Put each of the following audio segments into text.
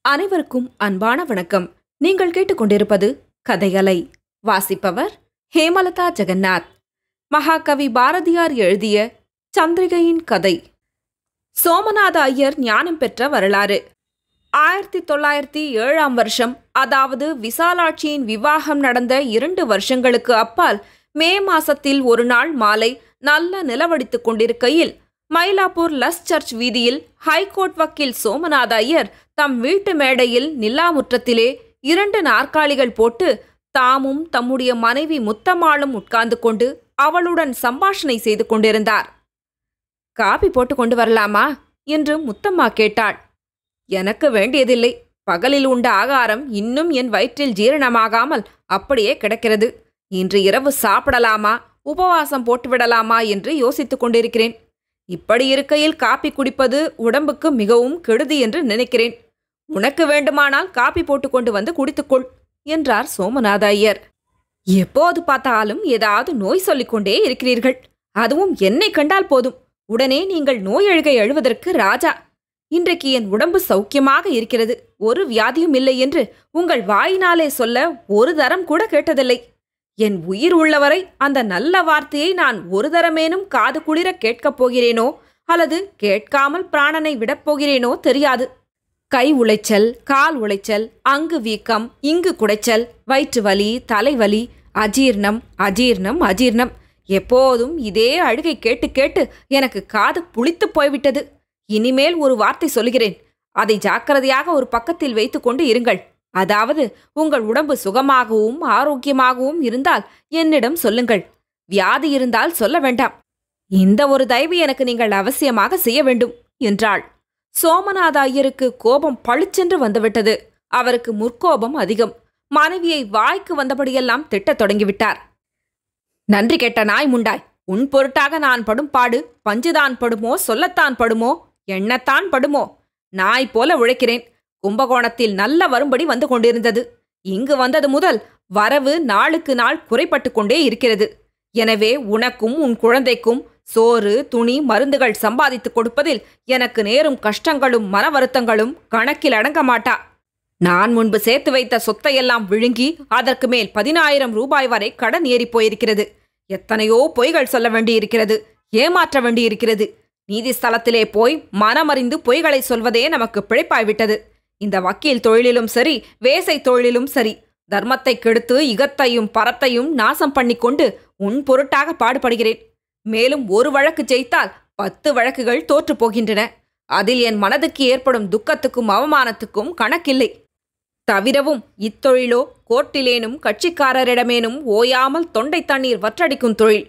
அனைவருக்கும் அன்பான வணக்கம். நீங்கள் கேட்டுக்கொண்டிருப்பது கதையலை. வாசிப்பவர் ஹேமலதா ஜெகநாத். மகாகவி பாரதியார் எழுதிய சந்திரிகையின் கதை. சோமநாத ஐயர் ஞானம் பெற்ற வரலாறு. 1907ஆம் வருஷம், அதாவது விசாலாட்சியின் விவாகம் நடந்த 2 வருஷங்களுக்கு அப்பால், மே மாசத்தில் ஒரு நாள் மாலை நல்ல நிலவடித்துக் கொண்டிருக்கையில் மயிலாப்பூர் லஸ் சர்ச் வீதியில் ஹைகோர்ட் வக்கீல் சோமநாத ஐயர் தம் வீட்டு மேடையில் நிலாமுற்றத்திலே 2 நாற்காலிகள் போட்டு தாமும் தம்முடைய மனைவி முத்தம்மாளும் உட்கார்ந்து கொண்டு அவளுடன் சம்பாஷணை செய்து கொண்டிருந்தார். காபி போட்டு கொண்டு வரலாமா என்று முத்தம்மா கேட்டாள். எனக்கு வேண்டியதில்லை. பகலில் உண்ட ஆகாரம் இன்னும் என் வயிற்றில் ஜீரணமாகாமல் அப்படியே கிடக்கிறது. இன்று இரவு சாப்பிடலாமா, உபவாசம் போட்டுவிடலாமா என்று யோசித்துக் கொண்டிருக்கிறேன். இப்படி இருக்கையில் காப்பி குடிப்பது உடம்புக்கு மிகவும் கெடுதி என்று நினைக்கிறேன். உனக்கு வேண்டுமானால் காப்பி போட்டுக்கொண்டு வந்து குடித்துக்கொள் என்றார் சோமநாத ஐயர். எப்போது பார்த்தாலும் ஏதாவது நோய் சொல்லிக்கொண்டே இருக்கிறீர்கள். அதுவும் என்னை கண்டால் போதும், உடனே நீங்கள் நோயழுகை எழுவதற்கு ராஜா. இன்றைக்கு என் உடம்பு சௌக்கியமாக இருக்கிறது, ஒரு வியாதியும் இல்லை என்று உங்கள் வாயினாலே சொல்ல ஒரு தரம் கூட கேட்டதில்லை. என் உயிர் உள்ளவரை அந்த நல்ல வார்த்தையை நான் ஒரு தரமேனும் காது குளிர கேட்கப் போகிறேனோ அல்லது கேட்காமல் பிராணனை விடப்போகிறேனோ தெரியாது. கை உளைச்சல், கால் உளைச்சல், அங்கு வீக்கம், இங்கு குடைச்சல், வயிற்று வலி, தலைவலி, அஜீர்ணம், அஜீர்ணம், அஜீர்ணம். எப்போதும் இதே அழுகை கேட்டு கேட்டு எனக்கு காது புளித்து போய்விட்டது. இனிமேல் ஒரு வார்த்தை சொல்கிறேன், அதை ஜாக்கிரதையாக ஒரு பக்கத்தில் வைத்துக்கொண்டு இருங்கள். அதாவது, உங்கள் உடம்பு சுகமாகவும் ஆரோக்கியமாகவும் இருந்தால் என்னிடம் சொல்லுங்கள். வியாதி இருந்தால் சொல்ல வேண்டாம். இந்த ஒரு தயவு எனக்கு நீங்கள் அவசியமாக செய்ய வேண்டும் என்றாள். சோமநாத ஐயருக்கு கோபம் பளிச்சென்று வந்துவிட்டது. அவருக்கு முற்கோபம் அதிகம். மனைவியை வாய்க்கு வந்தபடியெல்லாம் திட்டத் தொடங்கிவிட்டார். நன்றி கெட்ட நாய் முண்டாய், உன் பொருட்டாக நான் படும் பாடு பஞ்சுதான் படுமோ, சொல்லத்தான் படுமோ, எண்ணத்தான் படுமோ? நாய் போல உழைக்கிறேன். கும்பகோணத்தில் நல்ல வரும்படி வந்து கொண்டிருந்தது. இங்கு வந்தது முதல் வரவு நாளுக்கு நாள் குறைப்பட்டு கொண்டே இருக்கிறது. எனவே உனக்கும் உன் குழந்தைக்கும் சோறு, துணி, மருந்துகள் சம்பாதித்துக் கொடுப்பதில் எனக்கு நேரும் கஷ்டங்களும் மன வருத்தங்களும் கணக்கில் அடங்க மாட்டா. நான் முன்பு சேர்த்து வைத்த சொத்தையெல்லாம் விழுங்கி அதற்கு மேல் 10,000 ரூபாய் வரை கடன் ஏறி போயிருக்கிறது. எத்தனையோ பொய்கள் சொல்ல வேண்டியிருக்கிறது, ஏமாற்ற வேண்டியிருக்கிறது. நீதி ஸ்தலத்திலே போய் மனமறிந்து பொய்களை சொல்வதே நமக்கு பிழைப்பாய்விட்டது. இந்த வக்கீல் தொழிலிலும் சரி, வேசை தொழிலிலும் சரி, தர்மத்தை கெடுத்து இகத்தையும் பரத்தையும் நாசம் பண்ணிக்கொண்டு உன் பொருட்டாக பாடுபடுகிறேன். மேலும் ஒரு வழக்கு ஜெயித்தால் 10 வழக்குகள் தோற்று போகின்றன. அதில் என் மனதுக்கு ஏற்படும் துக்கத்துக்கும் அவமானத்துக்கும் கணக்கில்லை. தவிரவும் இத்தொழிலோ கோர்ட்டிலேனும் கட்சிக்காரரிடமேனும் ஓயாமல் தொண்டை தண்ணீர் வற்றடிக்கும் தொழில்.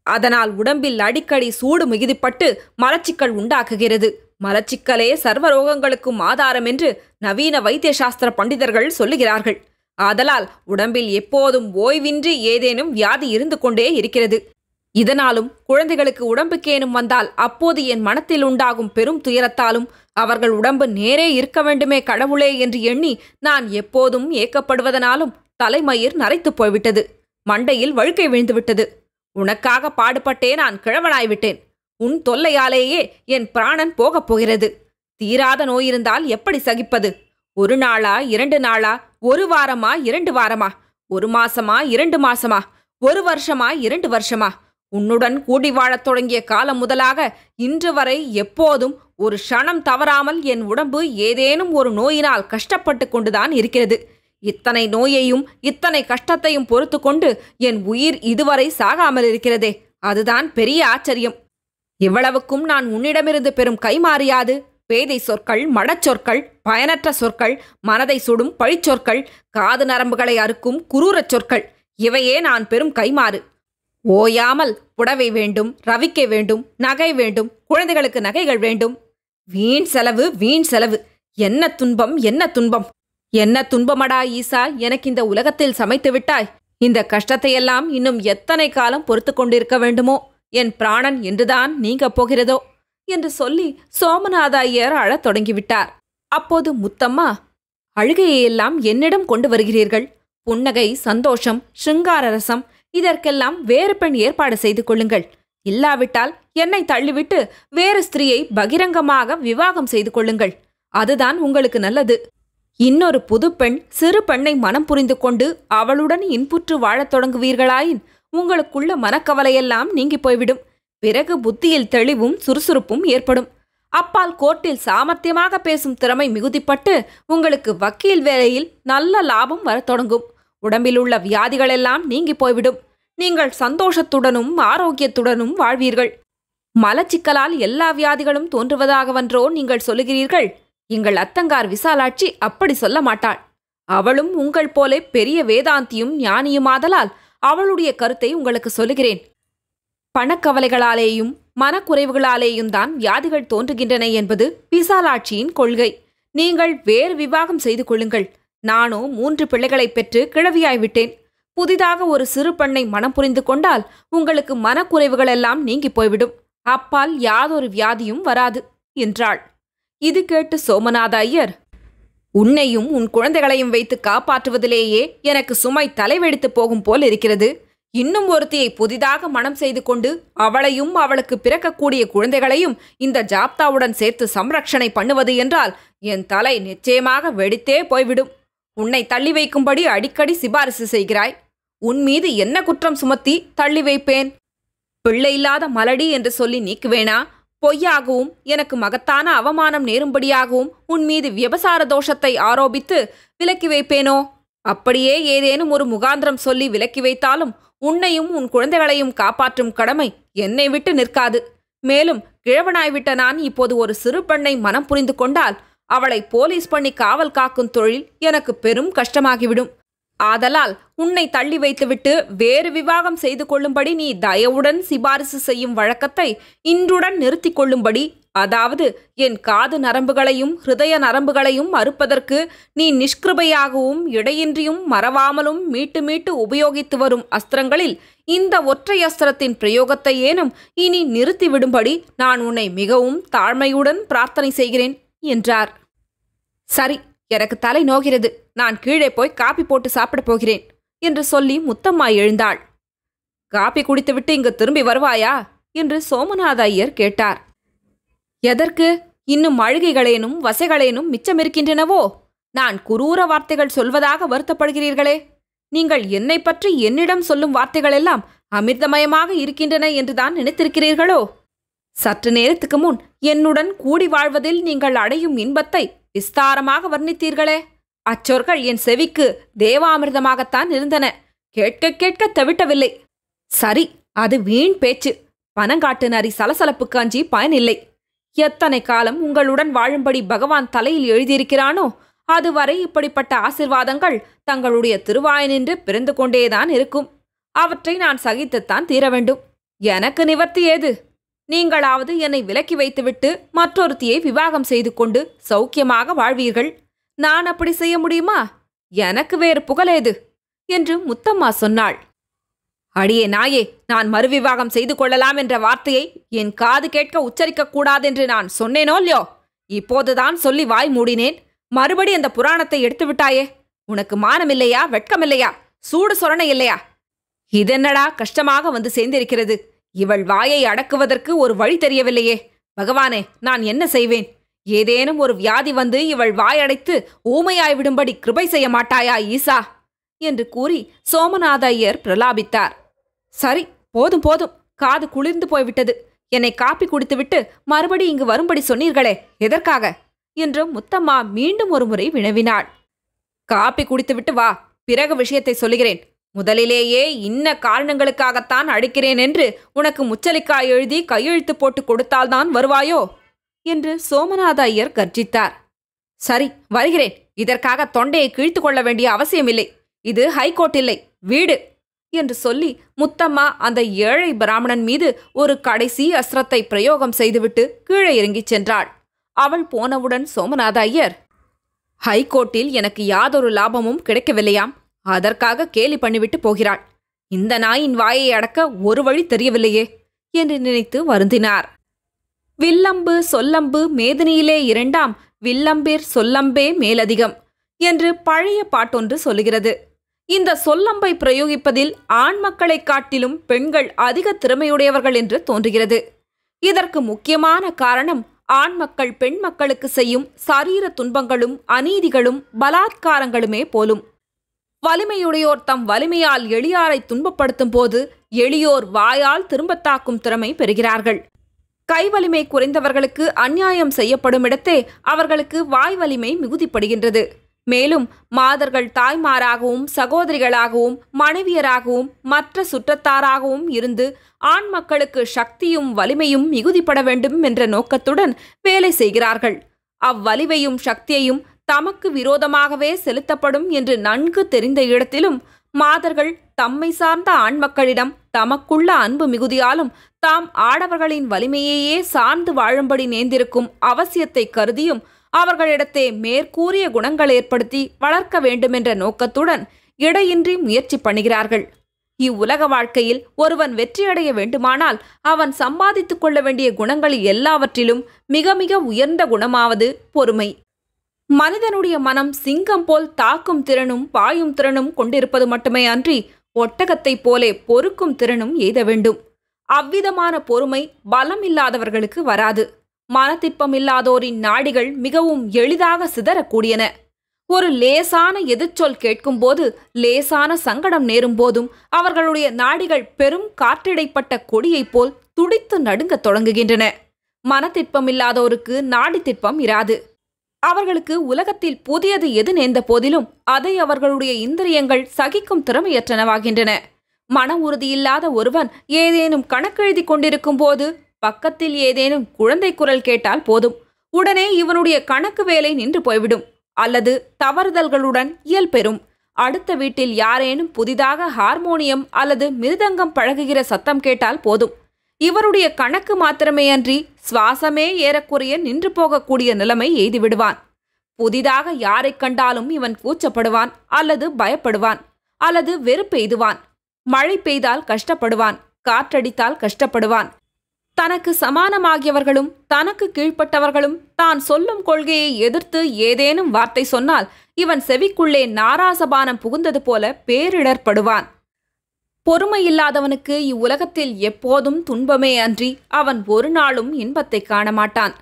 அதனால் உடம்பில் அடிக்கடி சூடு மிகுதிப்பட்டு மலச்சிக்கல் உண்டாக்குகிறது. மலச்சிக்கலே சர்வரோகங்களுக்கும் ஆதாரம் என்று நவீன வைத்திய சாஸ்திர பண்டிதர்கள் சொல்லுகிறார்கள். ஆதலால் உடம்பில் எப்போதும் ஓய்வின்றி ஏதேனும் வியாதி இருந்து கொண்டே இருக்கிறது. இதனாலும் குழந்தைகளுக்கு உடம்புக்கேனும் வந்தால் அப்போது என் மனத்தில் உண்டாகும் பெரும் துயரத்தாலும் அவர்கள் உடம்பு நேரே இருக்க வேண்டுமே கடவுளே என்று எண்ணி நான் எப்போதும் ஏக்கப்படுவதனாலும் தலைமயிர் நரைத்து போய்விட்டது. மண்டையில் வழுக்கை விழுந்துவிட்டது. உனக்காக பாடுபட்டே நான் கிழவனாய்விட்டேன். உன் தொல்லையாலேயே என் பிராணன் போகப் போகிறது. தீராத நோயிருந்தால் எப்படி சகிப்பது? 1 நாளா, 2 நாளா, 1 வாரமா, 2 வாரமா, 1 மாசமா, 2 மாசமா, 1 வருஷமா, 2 வருஷமா? உன்னுடன் கூடி வாழத் தொடங்கிய காலம் முதலாக இன்று வரை எப்போதும் ஒரு க்ஷணம் தவறாமல் என் உடம்பு ஏதேனும் ஒரு நோயினால் கஷ்டப்பட்டு கொண்டுதான் இருக்கிறது. இத்தனை நோயையும் இத்தனை கஷ்டத்தையும் பொறுத்து கொண்டு என் உயிர் இதுவரை சாகாமல் இருக்கிறதே, அதுதான் பெரிய ஆச்சரியம். இவ்வளவுக்கும் நான் உன்னிடமிருந்து பெறும் கைமாறியாது? பேதை சொற்கள், மடச்சொற்கள், பயனற்ற சொற்கள், மனதை சுடும் பழிச்சொற்கள், காது நரம்புகளை அறுக்கும் குரூரச் சொற்கள், இவையே நான் பெறும் கைமாறு. ஓயாமல் புடவை வேண்டும், ரவிக்கை வேண்டும், நகை வேண்டும், குழந்தைகளுக்கு நகைகள் வேண்டும். வீண் செலவு, வீண் செலவு. என்ன துன்பம், என்ன துன்பம்! என்ன துன்பமடா ஈசா எனக்கு இந்த உலகத்தில் சமைத்து விட்டாய்! இந்த கஷ்டத்தையெல்லாம் இன்னும் எத்தனை காலம் பொறுத்து கொண்டிருக்க வேண்டுமோ? என் பிராணன் என்றுதான் நீங்கப் போகிறதோ என்று சொல்லி சோமநாத ஐயர் அழத் தொடங்கிவிட்டார். அப்போது முத்தம்மா, அழுகையெல்லாம் என்னிடம் கொண்டு வருகிறீர்கள். புன்னகை, சந்தோஷம், சிருங்கார ரசம், இதற்கெல்லாம் வேறு பெண் ஏற்பாடு செய்து கொள்ளுங்கள். இல்லாவிட்டால் என்னை தள்ளிவிட்டு வேறு ஸ்திரீயை பகிரங்கமாக விவாகம் செய்து கொள்ளுங்கள். அதுதான் உங்களுக்கு நல்லது. இன்னொரு புது பெண் சிறு பெண்ணை மனம் புரிந்து கொண்டு அவளுடன் இன்புற்று வாழத் தொடங்குவீர்களாயின் உங்களுக்குள்ள மனக்கவலையெல்லாம் நீங்கி போய்விடும். பிறகு புத்தியில் தெளிவும் சுறுசுறுப்பும் ஏற்படும். அப்பால் கோர்ட்டில் சாமர்த்தியமாக பேசும் திறமை மிகுதிப்பட்டு உங்களுக்கு வக்கீல் வேலையில் நல்ல லாபம் வரத் தொடங்கும். உடம்பிலுள்ள வியாதிகளெல்லாம் நீங்கி போய்விடும். நீங்கள் சந்தோஷத்துடனும் ஆரோக்கியத்துடனும் வாழ்வீர்கள். மலச்சிக்கலால் எல்லா வியாதிகளும் தோன்றுவதாகவன்றோ நீங்கள் சொல்லுகிறீர்கள்? எங்கள் அத்தங்கார் விசாலாட்சி அப்படி சொல்ல மாட்டாள். அவளும் உங்கள் போலே பெரிய வேதாந்தியும் ஞானியுமாதலால் அவளுடைய கருத்தை உங்களுக்கு சொல்லுகிறேன். பணக்கவலைகளாலேயும் மனக்குறைவுகளாலேயும் தான் வியாதிகள் தோன்றுகின்றன என்பது விசாலாட்சியின் கொள்கை. நீங்கள் வேறு விவாகம் செய்து கொள்ளுங்கள். நானோ 3 பிள்ளைகளை பெற்று கிழவியாய்விட்டேன். புதிதாக ஒரு சிறு பெண்ணை மனம் புரிந்து கொண்டால் உங்களுக்கு மனக்குறைவுகளெல்லாம் நீங்கி போய்விடும். அப்பால் யாதொரு வியாதியும் வராது என்றாள். இது கேட்டு சோமநாத ஐயர், உன்னையும் உன் குழந்தைகளையும் வைத்து காப்பாற்றுவதிலேயே எனக்கு சுமை தலைவெடித்து போகும் போல் இருக்கிறது. இன்னும் ஒருத்தியை புதிதாக மனம் செய்து கொண்டு அவளையும் அவளுக்கு பிறக்கக்கூடிய குழந்தைகளையும் இந்த ஜாப்தாவுடன் சேர்த்து சம்ரக்ஷணை பண்ணுவது என்றால் என் தலை நிச்சயமாக வெடித்தே போய்விடும். உன்னை தள்ளி வைக்கும்படி அடிக்கடி சிபாரிசு செய்கிறாய். உன் மீது என்ன குற்றம் சுமத்தி தள்ளி வைப்பேன்? பிள்ளை இல்லாத மலடி என்று சொல்லி நீக்குவேனா? பொய்யாகவும் எனக்கு மகத்தான அவமானம் நேரும்படியாகவும் உன் மீது விபசார தோஷத்தை ஆரோபித்து விலக்கி வைப்பேனோ? அப்படியே ஏதேனும் ஒரு முகாந்திரம் சொல்லி விலக்கி வைத்தாலும் உன்னையும் உன் குழந்தைகளையும் காப்பாற்றும் கடமை என்னை விட்டு நிற்காது. மேலும் கிழவனாய்விட்ட நான் இப்போது ஒரு சிறு பெண்ணை மனம் புரிந்து கொண்டால் அவளை போலீஸ் பண்ணி காவல் காக்கும் தொழில் எனக்கு பெரும் கஷ்டமாகிவிடும். ஆதலால் உன்னை தள்ளி வைத்துவிட்டு வேறு விவாகம் செய்து கொள்ளும்படி நீ தயவுடன் சிபாரிசு செய்யும் வழக்கத்தை இன்றுடன் நிறுத்தி கொள்ளும்படி, அதாவது என் காது நரம்புகளையும் ஹிருதய நரம்புகளையும் அறுப்பதற்கு நீ நிஷ்கிருபையாகவும் இடையின்றியும் மறவாமலும் மீட்டு மீட்டு உபயோகித்து வரும் அஸ்திரங்களில் இந்த ஒற்றை அஸ்திரத்தின் பிரயோகத்தை ஏனும் இனி நிறுத்திவிடும்படி நான் உன்னை மிகவும் தாழ்மையுடன் பிரார்த்தனை செய்கிறேன் என்றார். சரி, எனக்கு தலை நோகிறது. நான் கீழே போய் காப்பி போட்டு சாப்பிடப் போகிறேன் என்று சொல்லி முத்தம்மா எழுந்தாள். காப்பி குடித்துவிட்டு இங்கு திரும்பி வருவாயா என்று சோமநாத ஐயர் கேட்டார். எதற்கு? இன்னும் அழுகைகளேனும் வசைகளேனும் மிச்சமிருக்கின்றனவோ? நான் குரூர வார்த்தைகள் சொல்வதாக வருத்தப்படுகிறீர்களே. நீங்கள் என்னை பற்றி என்னிடம் சொல்லும் வார்த்தைகளெல்லாம் அமிர்தமயமாக இருக்கின்றன என்றுதான் நினைத்திருக்கிறீர்களோ? சற்று நேரத்துக்கு முன் என்னுடன் கூடி வாழ்வதில் நீங்கள் அடையும் இன்பத்தை விஸ்தாரமாக வர்ணித்தீர்களே. அச்சொற்கள் என் செவிக்கு தேவாமிர்தமாகத்தான் இருந்தன. கேட்க கேட்க தவிட்டவில்லை. சரி, அது வீண் பேச்சு. பனங்காட்டு நரி சலசலப்புக்கு அஞ்சி பயனில்லை. எத்தனை காலம் உங்களுடன் வாழும்படி பகவான் தலையில் எழுதியிருக்கிறானோ அதுவரை இப்படிப்பட்ட ஆசிர்வாதங்கள் தங்களுடைய திருவாயினின்று பிறந்து கொண்டேதான் இருக்கும். அவற்றை நான் சகித்துத்தான் தீர வேண்டும். எனக்கு நிவர்த்தி ஏது? நீங்களாவது என்னை விலக்கி வைத்துவிட்டு மற்றொருத்தியை விவாகம் செய்து கொண்டு சௌக்கியமாக வாழ்வீர்கள். நான் அப்படி செய்ய முடியுமா? எனக்கு வேறு புகழேது என்று முத்தம்மா சொன்னாள். அடியே நாயே, நான் மறுவிவாகம் செய்து கொள்ளலாம் என்ற வார்த்தையை என் காது கேட்க உச்சரிக்கக்கூடாதென்று நான் சொன்னேனோ இல்லையோ? இப்போதுதான் சொல்லி வாய் மூடினேன். மறுபடி அந்த புராணத்தை எடுத்து விட்டாயே. உனக்கு மானமில்லையா? வெட்கமில்லையா? சூடு சொரணை இல்லையா? இதென்னடா கஷ்டமாக வந்து சேர்ந்திருக்கிறது. இவள் வாயை அடக்குவதற்கு ஒரு வழி தெரியவில்லையே. பகவானே, நான் என்ன செய்வேன்? ஏதேனும் ஒரு வியாதி வந்து இவள் வாயடைத்து ஊமையாய்விடும்படி கிருபை செய்ய மாட்டாயா ஈசா என்று கூறி சோமநாத ஐயர் பிரலாபித்தார். சரி, போதும் போதும், காது குளிர்ந்து போய்விட்டது. என்னை காப்பி குடித்துவிட்டு மறுபடி இங்கு வரும்படி சொன்னீர்களே, எதற்காக என்று முத்தம்மா மீண்டும் ஒரு முறை வினவினாள். காப்பி குடித்துவிட்டு வா, பிறகு விஷயத்தை சொல்லுகிறேன். முதலிலேயே இன்ன காரணங்களுக்காகத்தான் அடிக்கிறேன் என்று உனக்கு முச்சலிக்காய் எழுதி கையெழுத்து போட்டு கொடுத்தால்தான் வருவாயோ என்று சோமநாத ஐயர் கர்ஜித்தார். சரி, வருகிறேன். இதற்காக தொண்டையை கிழித்து கொள்ள வேண்டிய அவசியமில்லை. இது ஹைகோர்ட் இல்லை, வீடு என்று சொல்லி முத்தம்மா அந்த ஏழை பிராமணன் மீது ஒரு கடைசி அஸ்திரத்தை பிரயோகம் செய்துவிட்டு கீழே இறங்கிச் சென்றாள். அவள் போனவுடன் சோமநாத ஐயர், ஹைகோர்ட்டில் எனக்கு யாதொரு லாபமும் கிடைக்கவில்லையாம். அதற்காக கேலி பண்ணிவிட்டு போகிறாள். இந்த நாயின் வாயை அடக்க ஒரு வழி தெரியவில்லையே என்று நினைத்து வருந்தினார். வில்லம்பு சொல்லம்பு மேதினியிலே இரண்டாம், வில்லம்பிற் சொல்லம்பே மேலதிகம் என்று பழைய பாட்டொன்று சொல்லுகிறது. இந்த சொல்லம்பை பிரயோகிப்பதில் ஆண் மக்களைக் காட்டிலும் பெண்கள் அதிக திறமையுடையவர்கள் என்று தோன்றுகிறது. இதற்கு முக்கியமான காரணம் ஆண் மக்கள் பெண் மக்களுக்கு செய்யும் சரீர துன்பங்களும் அநீதிகளும் பலாத்காரங்களுமே போலும். வலிமையுடையோர் தம் வலிமையால் எளியாரை துன்பப்படுத்தும் போது எளியோர் வாயால் திரும்பத் தாக்கும் திறமை பெறுகிறார்கள். கைவலிமை குறைந்தவர்களுக்கு அநியாயம் செய்யப்படும் இடத்தே அவர்களுக்கு வாய் வலிமை மிகுதிப்படுகின்றது. மேலும் மாதர்கள் தாய்மாராகவும் சகோதரிகளாகவும் மனைவியராகவும் மற்ற சுற்றத்தாராகவும் இருந்து ஆண் மக்களுக்கு சக்தியும் வலிமையும் மிகுதிப்பட வேண்டும் என்ற நோக்கத்துடன் வேலை செய்கிறார்கள். அவ்வலிமையும் சக்தியையும் தமக்கு விரோதமாகவே செலுத்தப்படும் என்று நன்கு தெரிந்த இடத்திலும் மாதர்கள் தம்மை சார்ந்த ஆண் மக்களிடம் தமக்குள்ள அன்பு மிகுதியாலும் தாம் ஆடவர்களின் வலிமையையே சார்ந்து வாழும்படி நேர்ந்திருக்கும் அவசியத்தை கருதியும் அவர்களிடத்தே மேற்கூறிய குணங்கள் ஏற்படுத்தி வளர்க்க வேண்டுமென்ற நோக்கத்துடன் இடையின்றி முயற்சி பண்ணுகிறார்கள். இவ்வுலக வாழ்க்கையில் ஒருவன் வெற்றியடைய வேண்டுமானால் அவன் சம்பாதித்துக் கொள்ள வேண்டிய குணங்கள் எல்லாவற்றிலும் மிக மிக உயர்ந்த குணமாவது பொறுமை. மனிதனுடைய மனம் சிங்கம் போல் தாக்கும் திறனும் பாயும் திறனும் கொண்டிருப்பது மட்டுமே அன்றி ஒட்டகத்தைப் போலே பொறுக்கும் திறனும் எய்த வேண்டும். அவ்விதமான பொறுமை பலம் இல்லாதவர்களுக்கு வராது. மனத்திற்பமில்லாதோரின் நாடிகள் மிகவும் எளிதாக சிதறக்கூடியன. ஒரு லேசான எதிர்ச்சொல் கேட்கும்போது லேசான சங்கடம் நேரும் போதும் அவர்களுடைய நாடிகள் பெரும் காற்றிடைப்பட்ட கொடியைப் போல் துடித்து நடுங்கத் தொடங்குகின்றன. மனத்திற்பமில்லாதோருக்கு நாடி திற்பம் இராது. அவர்களுக்கு உலகத்தில் புதியது எது நேர்ந்த போதிலும் அதை அவர்களுடைய இந்திரியங்கள் சகிக்கும் திறமையற்றனவாகின்றன. மன உறுதியில்லாத ஒருவன் ஏதேனும் கணக்கெழுதி கொண்டிருக்கும் போது பக்கத்தில் ஏதேனும் குழந்தை குரல் கேட்டால் போதும், உடனே இவனுடைய கணக்கு வேலை நின்று போய்விடும் அல்லது தவறுதல்களுடன் இயல்பெறும். அடுத்த வீட்டில் யாரேனும் புதிதாக ஹார்மோனியம் அல்லது மிருதங்கம் பழகுகிற சத்தம் கேட்டால் போதும், இவருடைய கணக்கு மாத்திரமே அன்றி சுவாசமே ஏறக்குறைய நின்று போகக்கூடிய நிலைமை எய்துவிடுவான். புதிதாக யாரை கண்டாலும் இவன் கூச்சப்படுவான் அல்லது பயப்படுவான் அல்லது வெறுப்பெய்துவான். மழை பெய்தால் கஷ்டப்படுவான், காற்றடித்தால் கஷ்டப்படுவான். தனக்கு சமானமாகியவர்களும் தனக்கு கீழ்ப்பட்டவர்களும் தான் சொல்லும் கொள்கையை எதிர்த்து ஏதேனும் வார்த்தை சொன்னால் இவன் செவிக்குள்ளே நாராசபானம் புகுந்தது போல பேரிடர்படுவான். பொறுமையில்லாதவனுக்கு இவ்வுலகத்தில் எப்போதும் துன்பமே அன்றி அவன் ஒரு நாளும் இன்பத்தை காணமாட்டான்.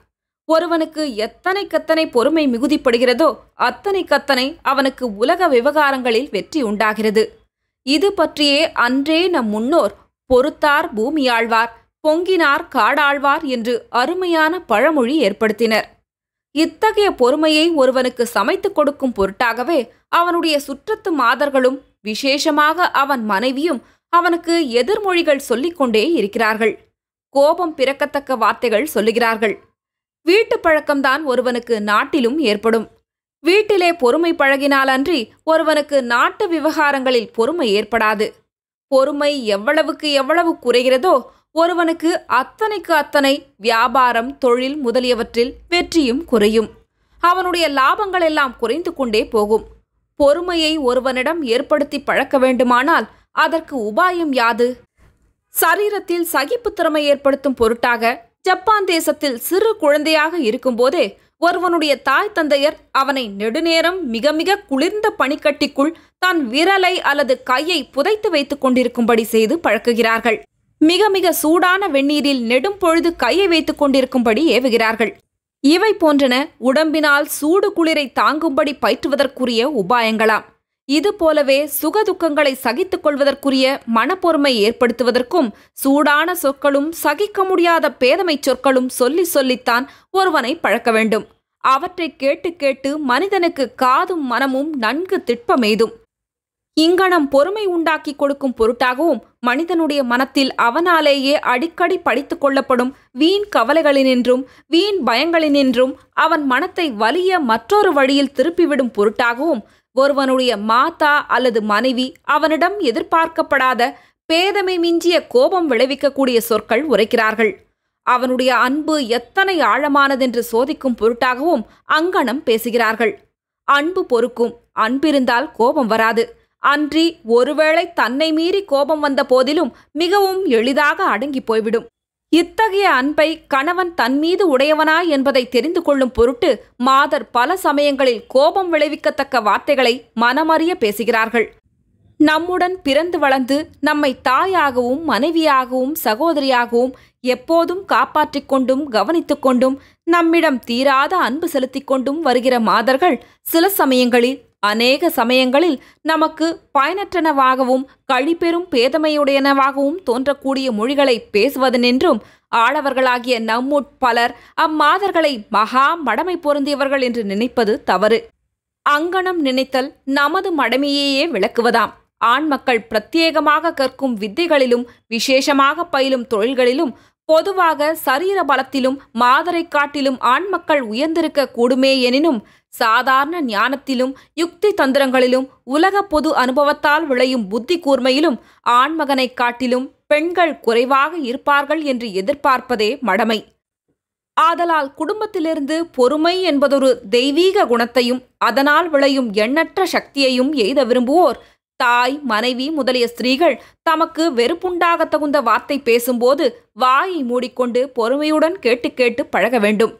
ஒருவனுக்கு எத்தனைக்கத்தனை பொறுமை மிகுதிப்படுகிறதோ அத்தனைக்கத்தனை அவனுக்கு உலக விவகாரங்களில் வெற்றி உண்டாகிறது. இது பற்றியே அன்றே நம் முன்னோர் பொறுத்தார் பூமியாழ்வார், பொங்கினார் காடாழ்வார் என்று அருமையான பழமொழி ஏற்படுத்தினர். இத்தகைய பொறுமையை ஒருவனுக்கு சமைத்துக் கொடுக்கும் பொருட்டாகவே அவனுடைய சுற்றத்து மாதர்களும் விசேஷமாக அவன் மனைவியும் அவனுக்கு எதிர்மொழிகள் சொல்லிக்கொண்டே இருக்கிறார்கள். கோபம் பிறக்கத்தக்க வார்த்தைகள் சொல்லுகிறார்கள். வீட்டு பழக்கம்தான் ஒருவனுக்கு நாட்டிலும் ஏற்படும். வீட்டிலே பொறுமை பழகினாலன்றி ஒருவனுக்கு நாட்டு விவகாரங்களில் பொறுமை ஏற்படாது. பொறுமை எவ்வளவுக்கு எவ்வளவு குறைகிறதோ ஒருவனுக்கு அத்தனைக்கு அத்தனை வியாபாரம், தொழில் முதலியவற்றில் வெற்றியும் குறையும். அவனுடைய லாபங்கள் எல்லாம் குறைந்து கொண்டே போகும். பொறுமையை ஒருவனிடம் ஏற்படுத்தி பழக்க வேண்டுமானால் அதற்கு உபாயம் யாது? சரீரத்தில் சகிப்புத்திறமை ஏற்படுத்தும் பொருட்டாக ஜப்பான் தேசத்தில் சிறு குழந்தையாக இருக்கும்போதே ஒருவனுடைய தாய் தந்தையர் அவனை நெடுநேரம் மிக மிக குளிர்ந்த பனிக்கட்டிக்குள் தன் விரலை அல்லது கையை புதைத்து வைத்துக் கொண்டிருக்கும்படி செய்து பழக்குகிறார்கள். மிக மிக சூடான வெந்நீரில் நெடும் பொழுது கையை வைத்துக் கொண்டிருக்கும்படி ஏவுகிறார்கள். இவை போன்றன உடம்பினால் சூடு குளிரை தாங்கும்படி பயிற்றுவதற்குரிய உபாயங்களாம். இது போலவே சுகதுக்கங்களை சகித்துக் கொள்வதற்குரிய மனப்பொறுமை ஏற்படுத்துவதற்கும் சூடான சொற்களும் சகிக்க முடியாத பேதமை சொற்களும் சொல்லி சொல்லித்தான் ஒருவனை பழக்க வேண்டும். அவற்றை கேட்டு கேட்டு மனிதனுக்கு காதும் மனமும் நன்கு திட்பமெய்தும். இங்கனம் பொறுமை உண்டாக்கி கொடுக்கும் பொருட்டாகவும் மனிதனுடைய மனத்தில் அவனாலேயே அடிக்கடி படித்து கொள்ளப்படும் வீண் கவலைகளினின்றும் வீண் பயங்களினின்றும் அவன் மனத்தை வலிய மற்றொரு வழியில் திருப்பிவிடும் பொருட்டாகவும் ஒருவனுடைய மாதா அல்லது மனைவி அவனிடம் எதிர்பார்க்கப்படாத பேதமை மிஞ்சிய கோபம் விளைவிக்கக்கூடிய சொற்கள் உரைக்கிறார்கள். அவனுடைய அன்பு எத்தனை ஆழமானதென்று சோதிக்கும் பொருட்டாகவும் அங்கனம் பேசுகிறார்கள். அன்பு பொறுக்கும், அன்பிருந்தால் கோபம் வராது. அன்றி ஒருவேளை தன்னை மீறி கோபம் வந்த போதிலும் மிகவும் எளிதாக அடங்கி போய்விடும். இத்தகைய அன்பை கணவன் தன்மீது உடையவனா என்பதை தெரிந்து கொள்ளும் பொருட்டு மாதர் பல சமயங்களில் கோபம் விளைவிக்கத்தக்க வார்த்தைகளை மனமறிய பேசுகிறார்கள். நம்முடன் பிறந்து வளர்ந்து நம்மை தாயாகவும் மனைவியாகவும் சகோதரியாகவும் எப்போதும் காப்பாற்றிக் கொண்டும் கவனித்துக் கொண்டும் நம்மிடம் தீராத அன்பு செலுத்திக் கொண்டும் வருகிற மாதர்கள் சில சமயங்களில், அநேக சமயங்களில் நமக்கு பயனற்றனவாகவும் கழிப்பெறும் பேதமையுடையனவாகவும் தோன்றக்கூடிய மொழிகளை பேசுவதென்றும் ஆளவர்களாகிய நம்முட் பலர் அம்மாதர்களை மகா மடமை பொருந்தியவர்கள் என்று நினைப்பது தவறு. அங்கனம் நினைத்தல் நமது மடமையையே விளக்குவதாம். ஆண் மக்கள் பிரத்யேகமாக கற்கும் வித்தைகளிலும் விசேஷமாக பயிலும் தொழில்களிலும் பொதுவாக சரீர பலத்திலும் மாதரை காட்டிலும் ஆண் மக்கள் உயர்ந்திருக்க கூடுமே எனினும் சாதாரண ஞானத்திலும் யுக்தி தந்திரங்களிலும் உலக பொது அனுபவத்தால் விளையும் புத்தி கூர்மையிலும் ஆண்மகனை காட்டிலும் பெண்கள் குறைவாக இருப்பார்கள் என்று எதிர்பார்ப்பதே மடமை. ஆதலால் குடும்பத்திலிருந்து பொறுமை என்பதொரு தெய்வீக குணத்தையும் அதனால் விளையும் எண்ணற்ற சக்தியையும் எய்த விரும்புவோர் தாய், மனைவி முதலிய ஸ்திரீகள் தமக்கு வெறுப்புண்டாக தகுந்த வார்த்தை பேசும்போது வாயை மூடிக்கொண்டு பொறுமையுடன் கேட்டு கேட்டு பழக வேண்டும்.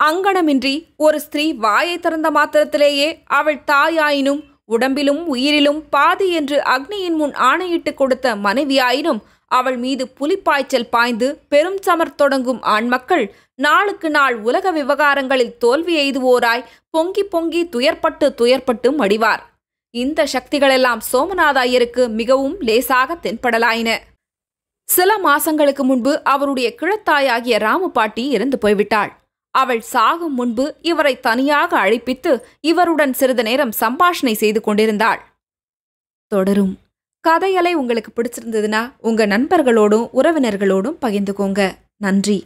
அங்கனமின்றி ஒரு ஸ்திரீ வாயை திறந்த மாத்திரத்திலேயே அவள் தாயாயினும் உடம்பிலும் உயிரிலும் பாதி என்று அக்னியின் முன் ஆணையிட்டு கொடுத்த மனைவியாயினும் அவள் மீது புலிப்பாய்ச்சல் பாய்ந்து பெரும் சமர் தொடங்கும் ஆண்மக்கள் நாளுக்கு நாள் உலக விவகாரங்களில் தோல்வி எய்துவோராய் பொங்கி பொங்கி துயர்பட்டு துயர்பட்டு மடிவார். இந்த சக்திகளெல்லாம் சோமநாத ஐயருக்கு மிகவும் லேசாக தென்படலாயின. சில மாசங்களுக்கு முன்பு அவருடைய கிழத்தாயாகிய ராமு பாட்டி இறந்து போய்விட்டாள். அவள் சாகும் முன்பு இவரை தனியாக அழைப்பித்து இவருடன் சிறிது நேரம் சம்பாஷணை செய்து கொண்டிருந்தாள். தொடரும். கதையலை உங்களுக்கு பிடிச்சிருந்ததுன்னா உங்க நண்பர்களோடும் உறவினர்களோடும் பகிர்ந்துக்கோங்க. நன்றி.